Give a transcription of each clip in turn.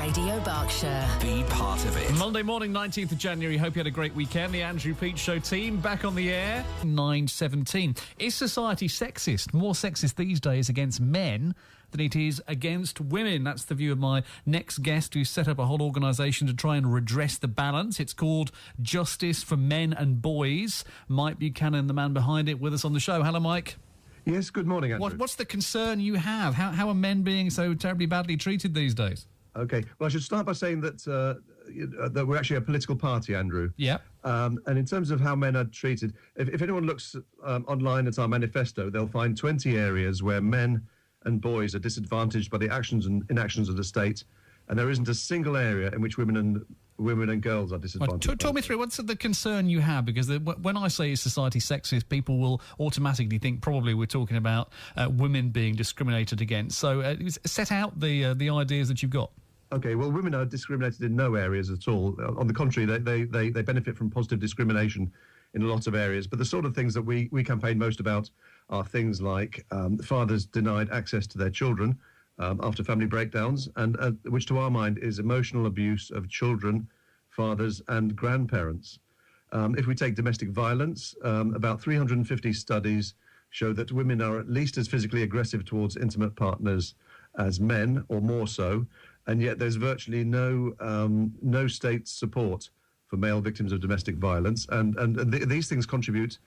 Radio Berkshire. Be part of it. Monday morning, 19th of January. Hope you had a great weekend. The Andrew Peach Show team back on the air. 9:17. Is society sexist? More sexist these days against men than it is against women? That's the view of my next guest, who set up a whole organisation to try and redress the balance. It's called Justice for Men and Boys. Mike Buchanan, the man behind it, with us on the show. Hello, Mike. Yes, good morning, Andrew. What's the concern you have? How are men being so terribly badly treated these days? Okay, well, I should start by saying that that we're actually a political party, Andrew. Yeah. And in terms of how men are treated, if anyone looks online at our manifesto, they'll find 20 areas where men and boys are disadvantaged by the actions and inactions of the state, and there isn't a single area in which women and girls are disadvantaged. Well, talk me through, what's the concern you have? Because when I say is society sexist, people will automatically think probably we're talking about women being discriminated against. So set out the ideas that you've got. Okay, well, women are discriminated in no areas at all. On the contrary, they benefit from positive discrimination in lots of areas. But the sort of things that we campaign most about are things like fathers denied access to their children after family breakdowns, and which to our mind is emotional abuse of children, fathers and grandparents. If we take domestic violence, about 350 studies show that women are at least as physically aggressive towards intimate partners as men, or more so, and yet there's virtually no state support for male victims of domestic violence, and these things contribute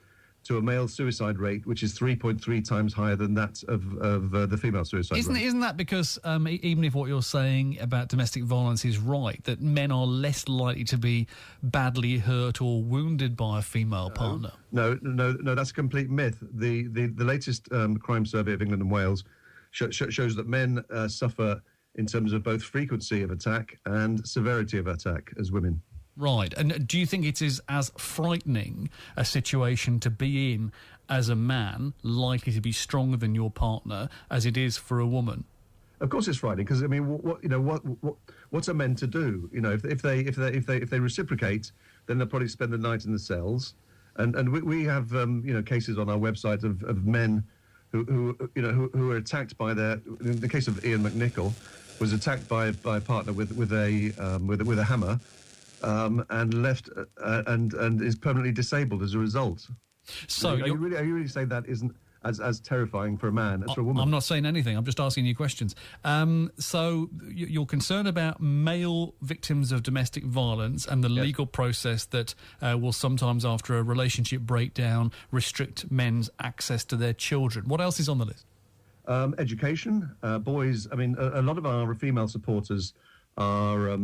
to a male suicide rate which is 3.3 times higher than that of the female suicide rate. Isn't that because even if what you're saying about domestic violence is right, that men are less likely to be badly hurt or wounded by a female partner? No, that's a complete myth. The latest crime survey of England and Wales shows that men suffer in terms of both frequency of attack and severity of attack as women. Right. And do you think it is as frightening a situation to be in as a man, likely to be stronger than your partner, as it is for a woman? Of course, it's frightening, because I mean, what's a men to do? You know, if they reciprocate, then they'll probably spend the night in the cells. And we have cases on our website of men who were attacked by their. In the case of Ian McNichol, was attacked by a partner with a hammer. And left and is permanently disabled as a result. So are you really saying that isn't as terrifying for a man as for a woman? I'm not saying anything. I'm just asking you questions. So you're concerned about male victims of domestic violence and the legal process that will sometimes, after a relationship breakdown, restrict men's access to their children. What else is on the list? Education, boys. I mean, a lot of our female supporters are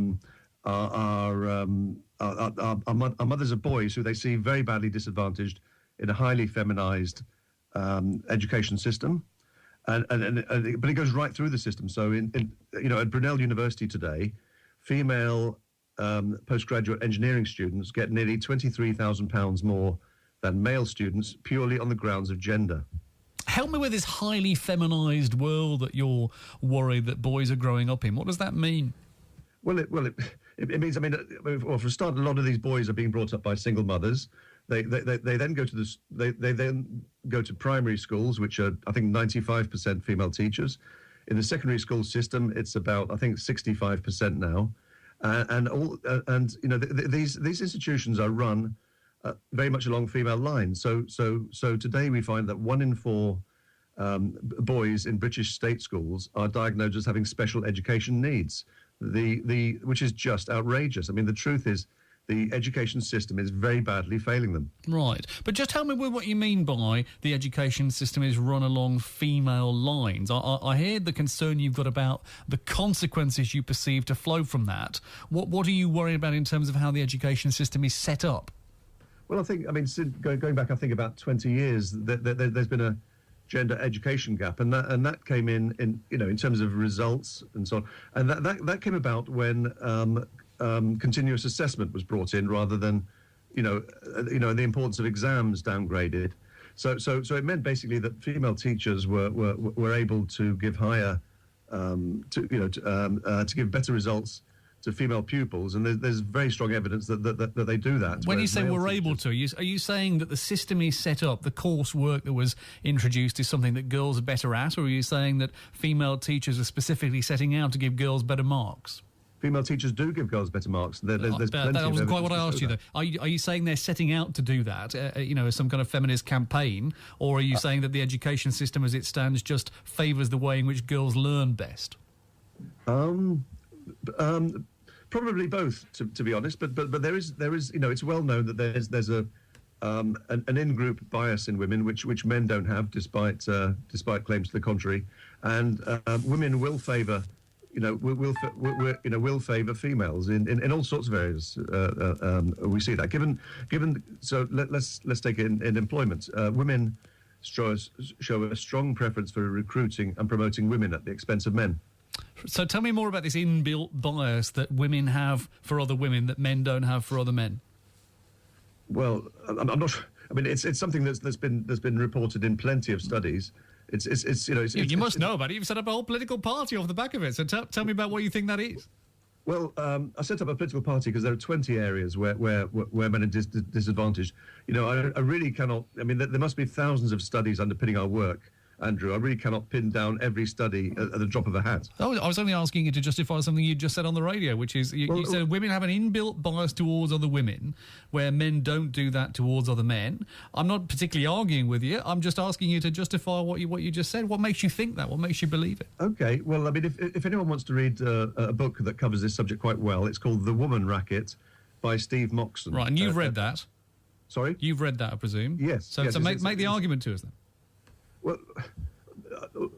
mothers of boys who they see very badly disadvantaged in a highly feminized education system, but it goes right through the system. So at Brunel University today, female postgraduate engineering students get nearly £23,000 more than male students, purely on the grounds of gender. Help me with this highly feminized world that you're worried that boys are growing up in. What does that mean? Well, it means, I mean, well, for a start, a lot of these boys are being brought up by single mothers. They then go to they then go to primary schools, which are, I think, 95% female teachers. In the secondary school system, it's about, I think, 65% now, these institutions are run very much along female lines. So today we find that 1 in 4 boys in British state schools are diagnosed as having special education needs. Which is just outrageous. I mean, the truth is, the education system is very badly failing them. Right. But just tell me what you mean by the education system is run along female lines. I hear the concern you've got about the consequences you perceive to flow from that. What are you worried about in terms of how the education system is set up? Well, going back, I think, about 20 years, there's been a gender education gap, and that came in terms of results and so on, and that came about when continuous assessment was brought in rather than the importance of exams downgraded. So it meant basically that female teachers were able to give higher to give better results to female pupils, and there's very strong evidence that they do that. When you say we're able to, are you saying that the system is set up, the coursework that was introduced is something that girls are better at, or are you saying that female teachers are specifically setting out to give girls better marks? female teachers do give girls better marks. There's plenty that of wasn't quite what I evidence asked to you, show though. Are you saying they're setting out to do that, as some kind of feminist campaign, or are you saying that the education system as it stands just favours the way in which girls learn best? Probably both, to be honest. But there is it's well known that there's an in-group bias in women which men don't have, despite claims to the contrary, and women will favour. Will favour females in all sorts of areas. We see that. Let's take it in employment. Women show a strong preference for recruiting and promoting women at the expense of men. So tell me more about this inbuilt bias that women have for other women that men don't have for other men. Well, I'm not. I mean, it's something that's been reported in plenty of studies. You must know about it. You've set up a whole political party off the back of it. So tell me about what you think that is. Well, I set up a political party because there are 20 areas where men are disadvantaged. I really cannot. I mean, there must be thousands of studies underpinning our work, Andrew. I really cannot pin down every study at the drop of a hat. Oh, I was only asking you to justify something you just said on the radio, which is you said women have an inbuilt bias towards other women, where men don't do that towards other men. I'm not particularly arguing with you. I'm just asking you to justify what you just said. What makes you think that? What makes you believe it? Okay. Well, I mean, if anyone wants to read a book that covers this subject quite well, it's called The Woman Racket by Steve Moxon. Right, and you've read that. Sorry? You've read that, I presume. Yes. So make the argument to us then. Well,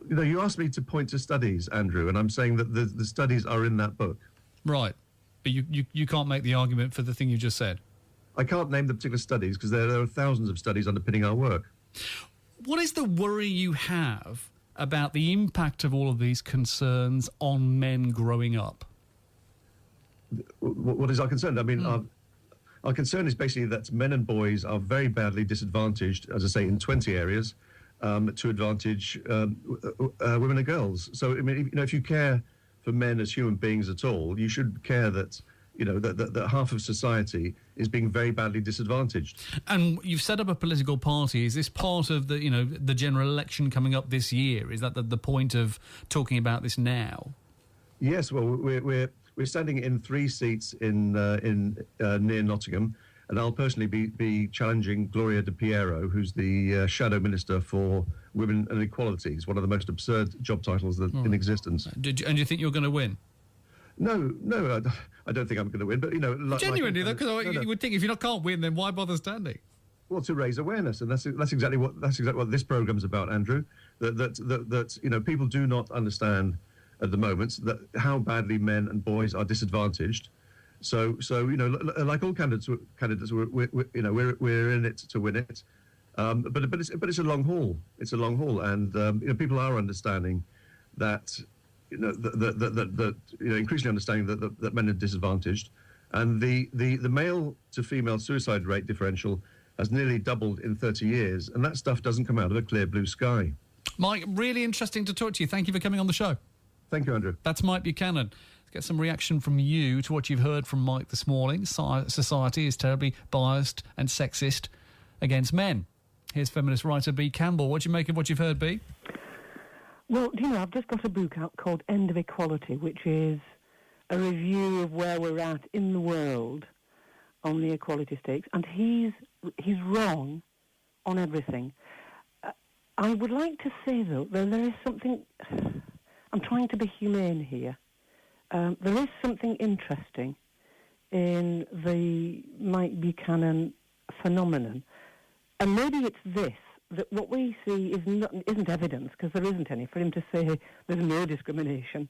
you asked me to point to studies, Andrew, and I'm saying that the studies are in that book. Right. But you can't make the argument for the thing you just said. I can't name the particular studies because there are thousands of studies underpinning our work. What is the worry you have about the impact of all of these concerns on men growing up? What is our concern? I mean, our concern is basically that men and boys are very badly disadvantaged, as I say, in 20 areas. To advantage women and girls. So, I mean, if you care for men as human beings at all, you should care that, that half of society is being very badly disadvantaged. And you've set up a political party. Is this part of the, the general election coming up this year? Is that the point of talking about this now? Yes. Well, we're standing in 3 seats in near Nottingham. And I'll personally be challenging Gloria De Piero, who's the Shadow Minister for Women and Equality. It's one of the most absurd job titles in existence. And do you think you're going to win? No, I don't think I'm going to win. But genuinely, though, because you would think if you can't win, then why bother standing? Well, to raise awareness, and that's exactly what this program's about, Andrew. That people do not understand at the moment that how badly men and boys are disadvantaged. So like all candidates, we're in it to win it. But it's a long haul. It's a long haul, and people are understanding that increasingly understanding that men are disadvantaged, and the male to female suicide rate differential has nearly doubled in 30 years, and that stuff doesn't come out of a clear blue sky. Mike, really interesting to talk to you. Thank you for coming on the show. Thank you, Andrew. That's Mike Buchanan. Get some reaction from you to what you've heard from Mike this morning. Society is terribly biased and sexist against men. Here's feminist writer B. Campbell. What do you make of what you've heard, B? Well, I've just got a book out called End of Equality, which is a review of where we're at in the world on the equality stakes, and he's wrong on everything. I would like to say, though, that there is something... I'm trying to be humane here. There is something interesting in the Mike Buchanan phenomenon. And maybe it's this, that what we see isn't evidence, because there isn't any. For him to say there's no discrimination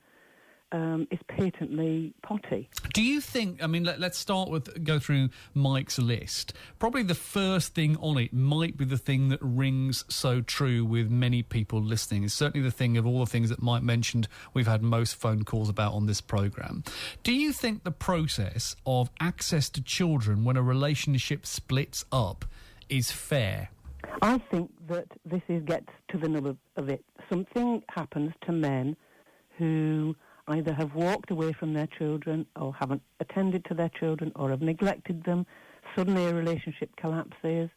is patently potty. Do you think, let's go through Mike's list. Probably the first thing on it might be the thing that rings so true with many people listening. It's certainly the thing of all the things that Mike mentioned we've had most phone calls about on this programme. Do you think the process of access to children when a relationship splits up is fair? I think that this gets to the nub of it. Something happens to men who either have walked away from their children or haven't attended to their children or have neglected them. Suddenly a relationship collapses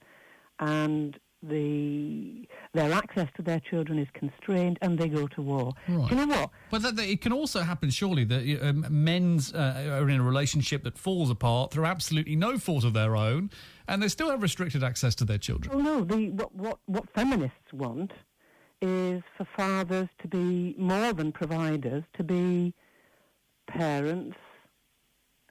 and their access to their children is constrained, and they go to war. Right. Do you know what? But it can also happen, surely, that men are in a relationship that falls apart through absolutely no fault of their own, and they still have restricted access to their children. Oh no, what feminists want is for fathers to be more than providers, to be parents,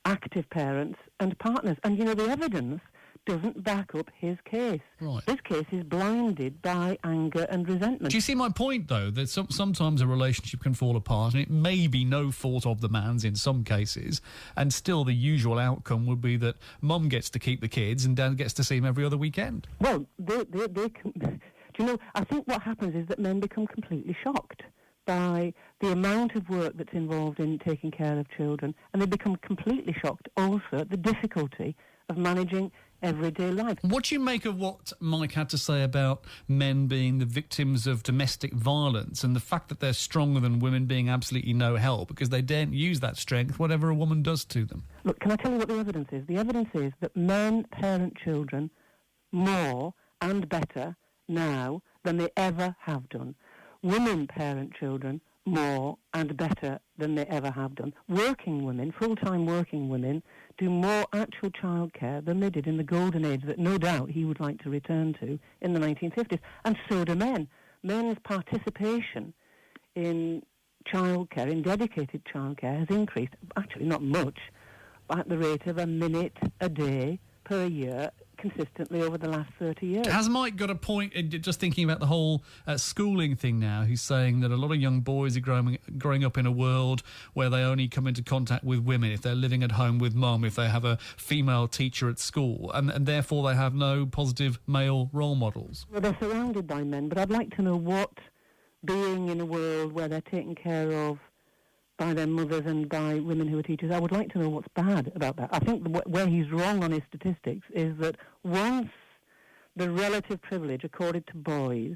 active parents and partners. And, the evidence doesn't back up his case. Right. His case is blinded by anger and resentment. Do you see my point, though, that sometimes a relationship can fall apart and it may be no fault of the man's in some cases, and still the usual outcome would be that mum gets to keep the kids and dad gets to see him every other weekend? Well, they can... Do you know, I think what happens is that men become completely shocked by the amount of work that's involved in taking care of children, and they become completely shocked also at the difficulty of managing everyday life. What do you make of what Mike had to say about men being the victims of domestic violence and the fact that they're stronger than women being absolutely no help because they daren't use that strength whatever a woman does to them? Look, can I tell you what the evidence is? The evidence is that men parent children more and better now than they ever have done. Women parent children more and better than they ever have done. Working women, full-time working women, do more actual childcare than they did in the golden age that no doubt he would like to return to in the 1950s. And so do men. Men's participation in childcare, in dedicated childcare, has increased, actually not much, but at the rate of a minute a day per year, consistently over the last 30 years. Has Mike got a point, just thinking about the whole schooling thing now? He's saying that a lot of young boys are growing up in a world where they only come into contact with women if they're living at home with mum, if they have a female teacher at school, and therefore they have no positive male role models. Well, they're surrounded by men, but I'd like to know what being in a world where they're taken care of by their mothers and by women who are teachers, I would like to know what's bad about that. I think where he's wrong on his statistics is that once the relative privilege accorded to boys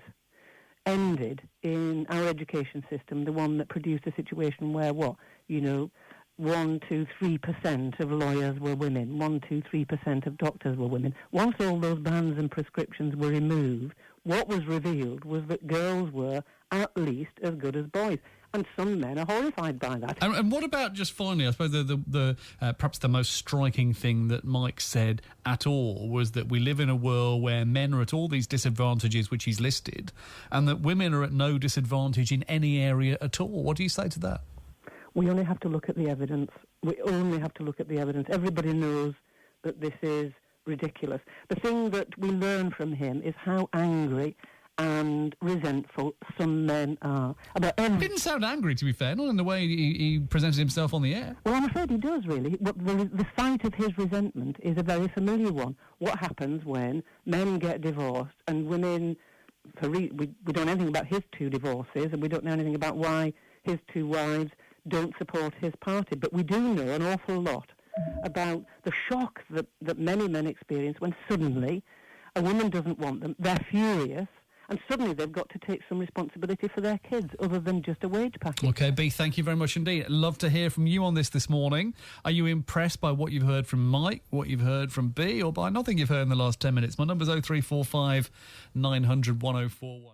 ended in our education system, the one that produced a situation where 1%, 2%, 3% of lawyers were women, 1%, 2%, 3% of doctors were women. Once all those bans and prescriptions were removed, what was revealed was that girls were at least as good as boys. And some men are horrified by that. And what about, just finally, I suppose the perhaps the most striking thing that Mike said at all was that we live in a world where men are at all these disadvantages which he's listed, and that women are at no disadvantage in any area at all. What do you say to that? We only have to look at the evidence. Everybody knows that this is ridiculous. The thing that we learn from him is how angry and resentful some men are about everything. Didn't sound angry, to be fair, not in the way he presented himself on the air. Well, I'm afraid he does, really. The site of his resentment is a very familiar one. What happens when men get divorced and women... we don't know anything about his 2 divorces, and we don't know anything about why his 2 wives don't support his party, but we do know an awful lot about the shock that many men experience when suddenly a woman doesn't want them, they're furious, and suddenly they've got to take some responsibility for their kids other than just a wage package. OK, B, thank you very much indeed. Love to hear from you on this morning. Are you impressed by what you've heard from Mike, what you've heard from B, or by nothing you've heard in the last 10 minutes? My number's 0345 900 1041.